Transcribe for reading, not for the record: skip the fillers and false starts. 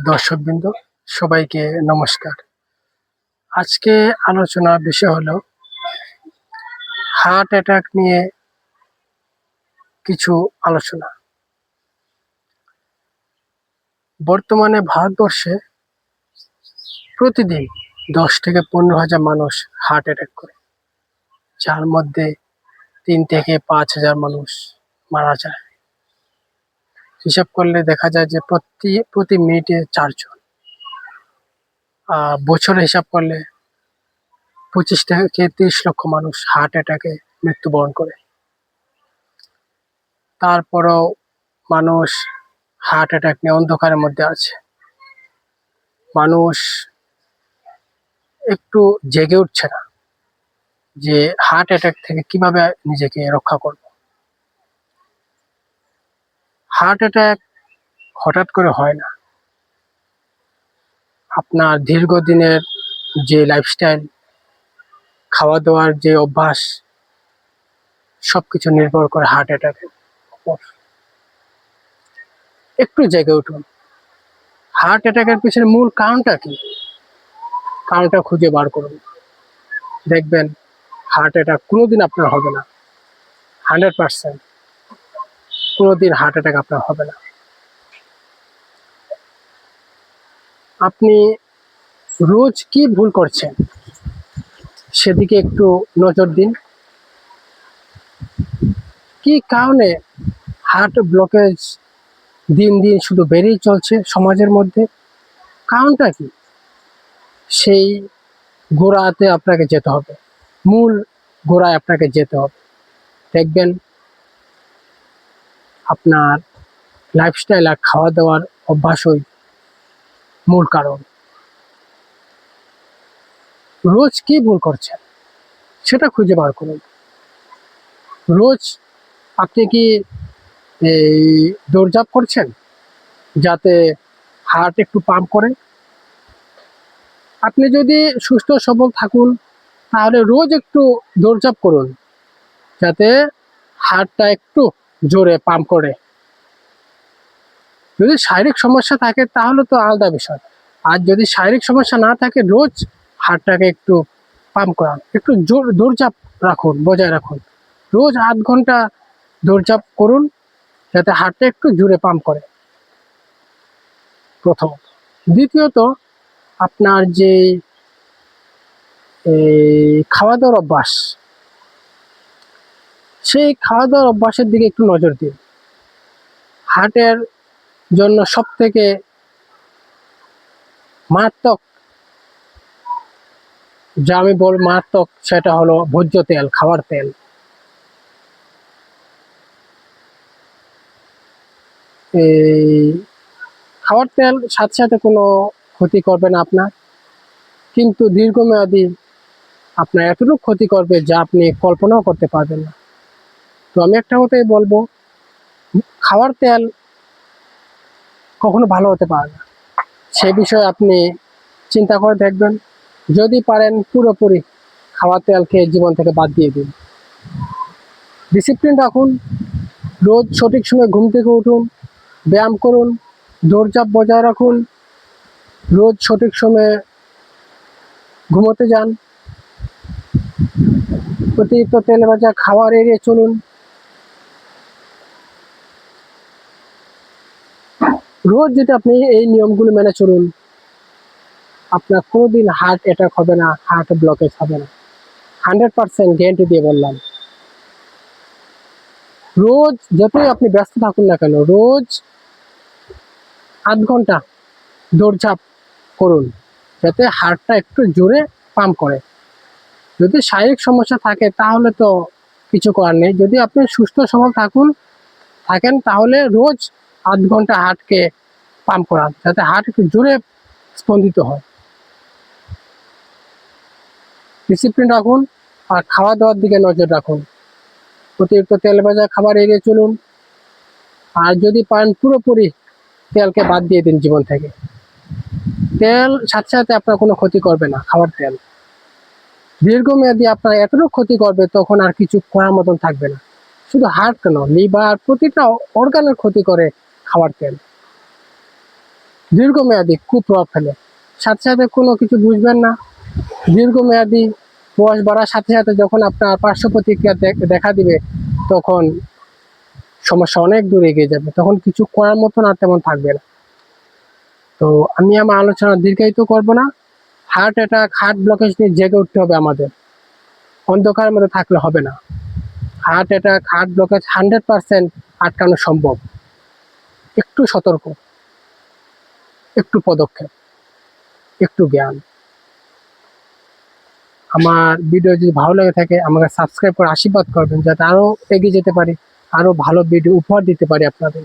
দর্শকবৃন্দ, সবাইকে নমস্কার। আজকে আলোচনার বিষয় হলো হার্ট অ্যাটাক নিয়ে কিছু আলোচনা। বর্তমানে ভারতবর্ষে প্রতিদিন 10 থেকে 15,000 মানুষ হার্ট অ্যাটাক করে, যার মধ্যে 3 থেকে 5,000 মানুষ মারা যায়। হিসাব করলে দেখা যায় যে প্রতি মিনিটে 4 জন। বছরে হিসাব করলে 25 থেকে 30 লক্ষ মানুষ হার্ট অ্যাটাকে মৃত্যুবরণ করে। তারপরেও মানুষ হার্ট অ্যাটাক নিয়ে অন্ধকারের মধ্যে আছে। মানুষ একটু জেগে উঠছে না যে হার্ট অ্যাটাক থেকে কিভাবে নিজেকে রক্ষা করব। হার্ট অ্যাটাক হঠাৎ করে হয় না। আপনার দীর্ঘদিনের যে লাইফস্টাইল, খাওয়া দাওয়ার যে অভ্যাস, সবকিছু নির্ভর করে হার্ট অ্যাটাকের উপর। একটু জেগে উঠুন। হার্ট অ্যাটাকের পিছনে মূল কারণটা কি, কারণটা খুঁজে বার করুন। দেখবেন হার্ট অ্যাটাক কোনোদিন আপনার হবে না। 100% কোনোদিন হার্ট অ্যাটাক আপনার হবে না। আপনি রোজ কি ভুল করছেন সেদিকে একটু নজর দিন। কি কারণে হার্ট ব্লকেজ দিন দিন শুধু বেড়েই চলছে সমাজের মধ্যে, কারণটা কি? সেই গোড়াতে আপনাকে যেতে হবে, মূল গোড়ায় আপনাকে যেতে হবে। দেখবেন আপনার লাইফস্টাইল আর খাওয়া দাওয়ার অভ্যাসই মূল কারণ। রোজ কি ভুল করছেন সেটা খুঁজে বার করুন। রোজ আপনি কি এই দৌড়ঝাঁপ করছেন যাতে হার্ট একটু পাম্প করে? আপনি যদি সুস্থ সবল থাকুন তাহলে রোজ একটু দৌড়ঝাঁপ করুন যাতে হার্টটা একটু জোরে পাম্প করে। যদি শারীরিক সমস্যা থাকে তাহলে তো আলাদা বিষয়। আর যদি শারীরিক সমস্যা না থাকে, রোজ হার্টটাকে একটু পাম্প করান, একটু জোর দৌড়ঝাঁপ রাখুন, বজায় রাখুন। রোজ 8 ঘন্টা দৌড়ঝাঁপ করুন যাতে হার্টটা একটু জোরে পাম্প করে, প্রথম। দ্বিতীয়ত, আপনার যে খাওয়া দাওয়ার অভ্যাস, সেই খাওয়া দাওয়ার অভ্যাসের দিকে একটু নজর দিন। হার্টের জন্য সব থেকে মারাত্মক, যা আমি বলবো মারাত্মক, সেটা হলো ভোজ্য তেল, খাওয়ার তেল। এই খাওয়ার তেল সাথে সাথে কোনো ক্ষতি করবে না আপনার, কিন্তু দীর্ঘমেয়াদী আপনার এতটুকু ক্ষতি করবে যা আপনি কল্পনাও করতে পারবেন না। তো আমি একটা কথাই বলবো, খাওয়ার তেল কখনো ভালো হতে পারে না। সে বিষয়ে আপনি চিন্তা করে দেখবেন। যদি পারেন পুরোপুরি খাওয়ার তেলকে জীবন থেকে বাদ দিয়ে দিন। ডিসিপ্লিন রাখুন, রোজ সঠিক সময় ঘুম থেকে উঠুন, ব্যায়াম করুন, দৌড়ঝাঁপ বজায় রাখুন, রোজ সঠিক সময়ে ঘুমোতে যান, অতিরিক্ত তেল ভাজা খাবার এড়িয়ে চলুন। রোজ যদি আপনি এই নিয়মগুলো মেনে চলুন, আপনার কোনোদিন হার্ট অ্যাটাক হবে না, হার্ট ব্লকেজ হবে না। 100% গ্যারান্টি দিয়ে বললাম। রোজ যতই আপনি ব্যস্ত থাকুন না কেন, রোজ 8 ঘন্টা দৌড়ঝাঁপ করুন যাতে হার্টটা একটু জোরে পাম্প করে। যদি শারীরিক সমস্যা থাকে তাহলে তো কিছু করার নেই। যদি আপনি সুস্থ সবল থাকেন তাহলে রোজ 8 ঘন্টা হার্টকে পাম্প করান যাতে হার্ট একটু জোরে স্পন্দিত হয়। ডিসিপ্লিন রাখুন আর খাওয়া দাওয়ার দিকে নজর রাখুন। অতিরিক্ত তেল ভাজা খাবার এড়িয়ে চলুন, আর যদি পারেন পুরোপুরি তেলকে বাদ দিয়ে দিন জীবন থেকে। তেল সাথে সাথে আপনার কোনো ক্ষতি করবে না। খাবার তেল দীর্ঘমেয়াদী আপনার এতটুকু ক্ষতি করবে, তখন আর কিছু করার মতন থাকবে না। শুধু হার্ট কেন, লিভার, প্রতিটা অর্গানের ক্ষতি করে খাবার তেল। দীর্ঘমেয়াদী কুপ্রভাব ফেলে। সাথে সাথে কোনো কিছু বুঝবেন না, দীর্ঘমেয়াদী বয়স বাড়ার সাথে সাথে যখন আপনার পার্শ্ব প্রতিক্রিয়া দেখা দিবে, তখন সমস্যা অনেক দূর এগিয়ে যাবে, তখন কিছু করার মতন আর তেমন থাকবে না। তো আমি আমার আলোচনা দীর্ঘায়িত করব না। হার্ট অ্যাটাক, হার্ট ব্লকেজ নিয়ে জেগে উঠতে হবে আমাদের, অন্ধকারের মধ্যে থাকলে হবে না। হার্ট অ্যাটাক, হার্ট ব্লকেজ 100% আটকানো সম্ভব। একটু সতর্ক, একটু পদক্ষেপ, একটু জ্ঞান। আমার ভিডিও যদি ভালো লেগে থাকে আমাকে সাবস্ক্রাইব করে আশীর্বাদ করবেন, যাতে আরো এগিয়ে যেতে পারি, আরো ভালো ভিডিও উপহার দিতে পারি আপনাদের।